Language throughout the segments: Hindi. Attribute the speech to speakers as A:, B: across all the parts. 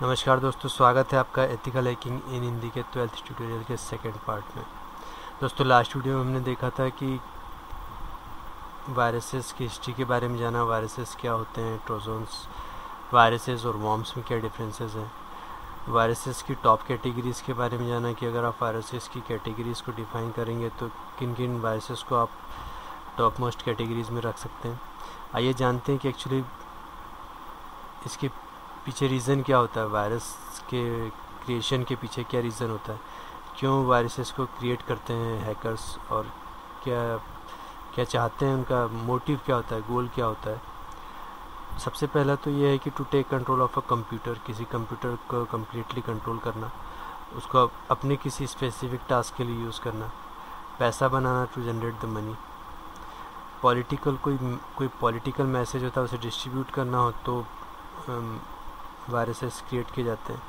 A: नमस्कार दोस्तों, स्वागत है आपका एथिकल हैकिंग इन हिंदी के 12th ट्यूटोरियल के सेकंड पार्ट में। दोस्तों, लास्ट वीडियो में हमने देखा था कि वायरसेस की हिस्ट्री के बारे में जाना, वायरसेस क्या होते हैं, ट्रोजन्स, वायरसेस और वॉर्म्स में क्या डिफरेंसेस हैं, वायरसेस की टॉप कैटेगरीज़ के बारे में जाना कि अगर आप वायरसेस की कैटेगरीज़ को डिफ़ाइन करेंगे तो किन किन वायरसेस को आप टॉप मोस्ट कैटेगरीज़ में रख सकते हैं। आइए जानते हैं कि एक्चुअली इसके पीछे रीज़न क्या होता है, वायरस के क्रिएशन के पीछे क्या रीज़न होता है, क्यों वायरसेस को क्रिएट करते हैं हैकर्स, और क्या क्या चाहते हैं, उनका मोटिव क्या होता है, गोल क्या होता है। सबसे पहला तो ये है कि to take control of a computer, किसी कंप्यूटर को कम्प्लीटली कंट्रोल करना, उसको अपने किसी स्पेसिफिक टास्क के लिए यूज़ करना, पैसा बनाना to generate the money, political कोई पॉलिटिकल मैसेज होता है उसे डिस्ट्रीब्यूट करना हो तो वायरसेस क्रिएट किए जाते हैं।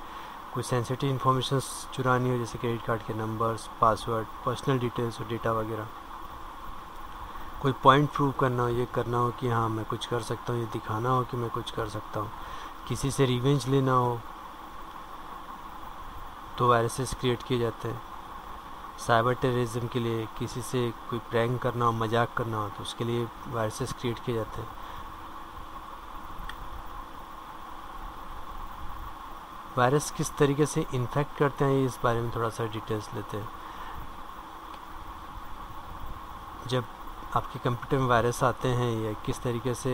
A: कोई सेंसिटिव इन्फॉर्मेशन चुरानी हो जैसे क्रेडिट कार्ड के नंबर्स, पासवर्ड, पर्सनल डिटेल्स और डेटा वगैरह, कोई पॉइंट प्रूव करना हो, ये करना हो कि हाँ मैं कुछ कर सकता हूँ, ये दिखाना हो कि मैं कुछ कर सकता हूँ, किसी से रिवेंज लेना हो तो वायरसेस क्रिएट किए जाते हैं। साइबर टेररिज्म के लिए किसी से कोई प्रैंक करना हो, मजाक करना हो तो उसके लिए वायरसेस क्रिएट किए जाते हैं। वायरस किस तरीके से इन्फेक्ट करते हैं इस बारे में थोड़ा सा डिटेल्स लेते हैं। जब आपके कंप्यूटर में वायरस आते हैं या किस तरीके से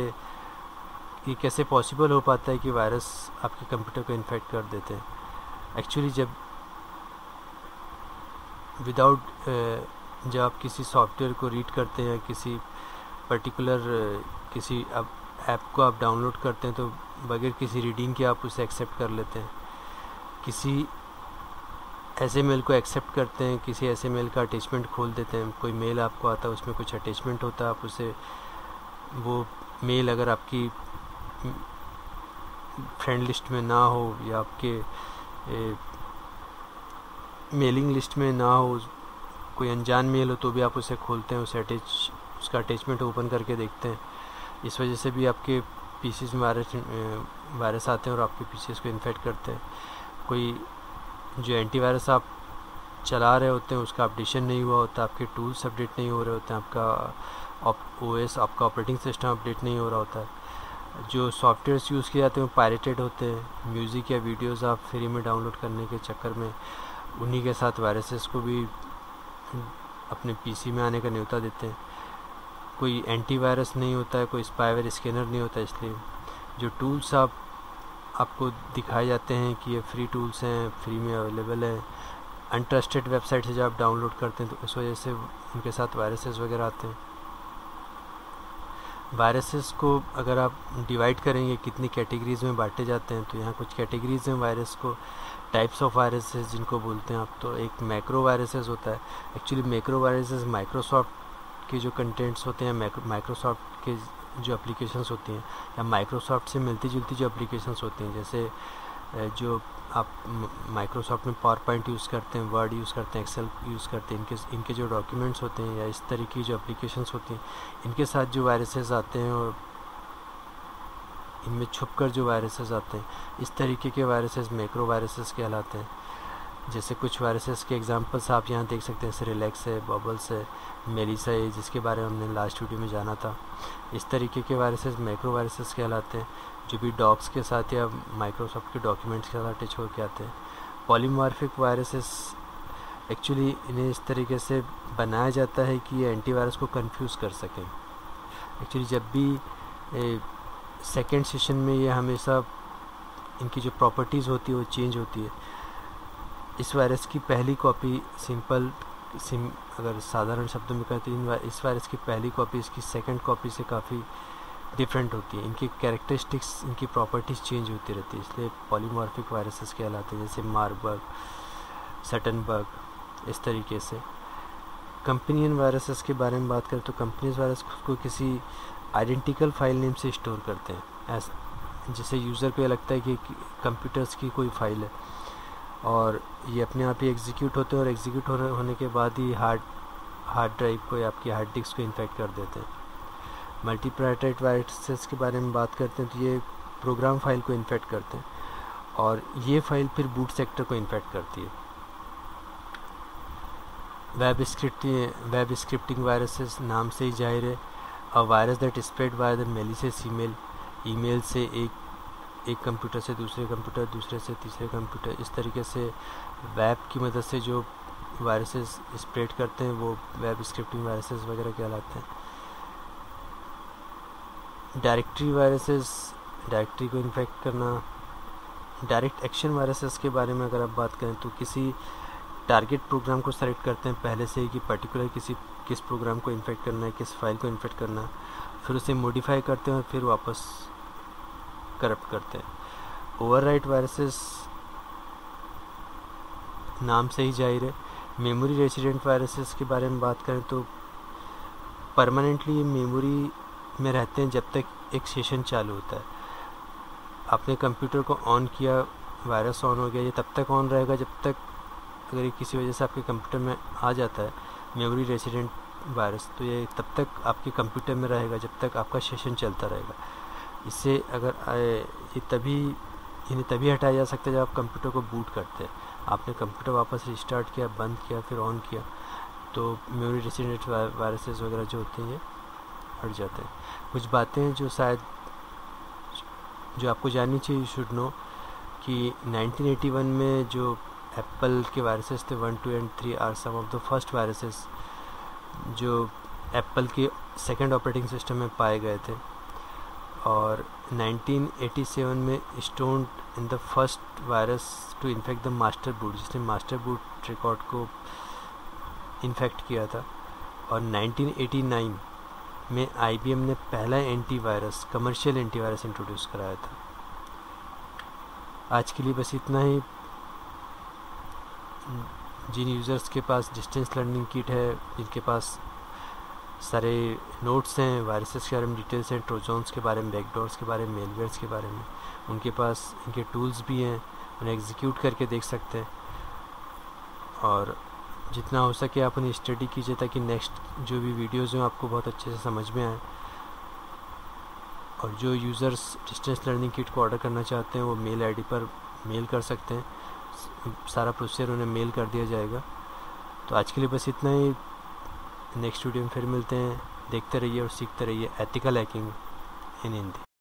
A: ये कैसे पॉसिबल हो पाता है कि वायरस आपके कंप्यूटर को इन्फेक्ट कर देते हैं। एक्चुअली जब आप किसी सॉफ्टवेयर को रीड करते हैं, किसी पर्टिकुलर किसी ऐप को आप डाउनलोड करते हैं तो बगैर किसी रीडिंग के आप उसे एक्सेप्ट कर लेते हैं। किसी ऐसे मेल को एक्सेप्ट करते हैं, किसी ऐसे मेल का अटैचमेंट खोल देते हैं। कोई मेल आपको आता है उसमें कुछ अटैचमेंट होता है, आप उसे वो मेल अगर आपकी फ्रेंड लिस्ट में ना हो या आपके मेलिंग लिस्ट में ना हो, कोई अनजान मेल हो तो भी आप उसे खोलते हैं, उसका अटैचमेंट ओपन करके देखते हैं। इस वजह से भी आपके पीसीज में वायरस आते हैं और आपके पीसीज को इन्फेक्ट करते हैं। कोई जो एंटीवायरस आप चला रहे होते हैं उसका अपडेशन नहीं हुआ होता, आपके टूल्स अपडेट नहीं हो रहे होते हैं, आपका ओएस आपका ऑपरेटिंग सिस्टम अपडेट नहीं हो रहा होता है। जो सॉफ्टवेयर्स यूज़ किए जाते हैं वो पायरेटेड होते हैं। म्यूज़िक या वीडियोस आप फ्री में डाउनलोड करने के चक्कर में उन्हीं के साथ वायरसेस को भी अपने पीसी में आने का न्योता देते हैं। कोई एंटीवायरस नहीं होता है, कोई स्पाईवेयर स्कैनर नहीं होता, इसलिए जो टूल्स आपको दिखाए जाते हैं कि ये फ्री टूल्स हैं, फ्री में अवेलेबल है, अनट्रस्टेड वेबसाइट से जब आप डाउनलोड करते हैं तो उस वजह से उनके साथ वायरसेस वगैरह आते हैं। वायरसेस को अगर आप डिवाइड करेंगे कितनी कैटेगरीज़ में बांटे जाते हैं तो यहाँ कुछ कैटेगरीज़ हैं वायरस को, टाइप्स ऑफ वायरसेस जिनको बोलते हैं आप। तो एक मैक्रो वायरसेस होता है। एक्चुअली मैक्रो वायरसेस माइक्रोसॉफ्ट के जो कंटेंट्स होते हैं, माइक्रोसॉफ्ट के जो एप्लीकेशंस होती हैं या माइक्रोसॉफ्ट से मिलती जुलती जो एप्लीकेशंस होती हैं, जैसे जो आप माइक्रोसॉफ्ट में पावर पॉइंट यूज़ करते हैं, वर्ड यूज़ करते हैं, एक्सेल यूज़ करते हैं, इनके जो डॉक्यूमेंट्स होते हैं या इस तरीके की जो एप्लीकेशंस होती हैं, इनके साथ जो वायरसेस आते हैं और इनमें छुपकर जो वायरसेस आते हैं, इस तरीके के वायरसेस मैक्रो वायरसेस कहलाते हैं। जैसे कुछ वायरसेस के एग्जांपल्स आप यहाँ देख सकते हैं, रिलैक्स है, बबल्स है, मेलिसा है, जिसके बारे में हमने लास्ट वीडियो में जाना था। इस तरीके के वायरसेस मैक्रो वायरसेस कहलाते हैं, जो भी डॉक्स के साथ या माइक्रोसॉफ्ट के डॉक्यूमेंट्स के साथ अटैच होकर आते हैं। पॉलीमॉर्फिक वायरसेस एक्चुअली इन्हें इस तरीके से बनाया जाता है कि ये एंटीवायरस को कंफ्यूज कर सकें। एक्चुअली जब भी सेकेंड सेशन में ये हमेशा इनकी जो प्रॉपर्टीज़ होती है वो चेंज होती है। इस वायरस की पहली कॉपी अगर साधारण शब्दों में कहें तो इस वायरस की पहली कॉपी इसकी सेकंड कॉपी से काफ़ी डिफरेंट होती है। इनकी कैरेक्टरिस्टिक्स, इनकी प्रॉपर्टीज़ चेंज होती रहती है, इसलिए पॉलीमॉर्फिक वायरसेस कहलाते हैं, जैसे मार्बर्ग, सटनबर्ग, इस तरीके से। कंपेनियन वायरसेस के बारे में बात करें तो कंपनीज वायरस खुद को किसी आइडेंटिकल फाइल नेम से स्टोर करते हैं, जैसे यूज़र को ये लगता है कि कंप्यूटर्स की कोई फाइल है और ये अपने आप ही एग्जीक्यूट होते हैं और एग्जीक्यूट होने के बाद ही हार्ड ड्राइव को या आपकी हार्ड डिस्क को इन्फेक्ट कर देते हैं। मल्टीप्राइटेड वायरसेस के बारे में बात करते हैं तो ये प्रोग्राम फाइल को इन्फेक्ट करते हैं और ये फाइल फिर बूट सेक्टर को इन्फेक्ट करती है। वेब स्क्रिप्टिंग वायरसेस नाम से ही जाहिर है, a virus that spread by the malicious email से एक कंप्यूटर से दूसरे कंप्यूटर, दूसरे से तीसरे कंप्यूटर, इस तरीके से वेब की मदद से जो वायरसेस स्प्रेड करते हैं वो वेब स्क्रिप्टिंग वायरसेस वगैरह कहलाते हैं। डायरेक्टरी वायरसेस, डायरेक्टरी को इन्फेक्ट करना। डायरेक्ट एक्शन वायरसेस के बारे में अगर आप बात करें तो किसी टारगेट प्रोग्राम को सेलेक्ट करते हैं पहले से ही कि पर्टिकुलर किस प्रोग्राम को इन्फेक्ट करना है, किस फाइल को इन्फेक्ट करना है, फिर उसे मॉडिफाई करते हैं और फिर वापस करप्ट करते हैं। ओवरराइट वायरसेस नाम से ही जाहिर है। मेमोरी रेसिडेंट वायरसेस के बारे में बात करें तो परमानेंटली मेमोरी में रहते हैं जब तक एक सेशन चालू होता है। आपने कंप्यूटर को ऑन किया, वायरस ऑन हो गया, ये तब तक ऑन रहेगा जब तक, अगर ये किसी वजह से आपके कंप्यूटर में आ जाता है मेमोरी रेसिडेंट वायरस, तो ये तब तक आपके कंप्यूटर में रहेगा जब तक आपका सेशन चलता रहेगा। इससे अगर इन्हें तभी हटाया जा सकता है जब आप कंप्यूटर को बूट करते हैं। आपने कंप्यूटर वापस रिस्टार्ट किया, बंद किया, फिर ऑन किया, तो मेमोरी रेसिडेंट वायरसेस वगैरह जो होते हैं ये हट जाते हैं। कुछ बातें हैं जो आपको जाननी चाहिए, शुड नो, कि 1981 में जो एप्पल के वायरसेस थे 1, 2 and 3 are some of the first viruses जो एप्पल के सेकेंड ऑपरेटिंग सिस्टम में पाए गए थे। और 1987 में Stone in the first virus to infect the master boot, जिसने मास्टर बूट रिकॉर्ड को इन्फेक्ट किया था। और 1989 में IBM ने पहला कमर्शियल एंटीवायरस इंट्रोड्यूस कराया था। आज के लिए बस इतना ही। जिन यूज़र्स के पास डिस्टेंस लर्निंग किट है, जिनके पास सारे नोट्स हैं, वायरसेस के बारे में डिटेल्स हैं, ट्रोजन्स के बारे में, बैकडोर्स के बारे में, मेलवेयर्स के बारे में, उनके पास इनके टूल्स भी हैं, उन्हें एग्जीक्यूट करके देख सकते हैं। और जितना हो सके आप उन्हें स्टडी कीजिए ताकि नेक्स्ट जो भी वीडियोज़ हैं आपको बहुत अच्छे से समझ में आए। और जो यूज़र्स डिस्टेंस लर्निंग किट को ऑर्डर करना चाहते हैं वो मेल आईडी पर मेल कर सकते हैं, सारा प्रोसीजर उन्हें मेल कर दिया जाएगा। तो आज के लिए बस इतना ही। नेक्स्ट वीडियो में फिर मिलते हैं। देखते रहिए और सीखते रहिए एथिकल हैकिंग इन हिंदी।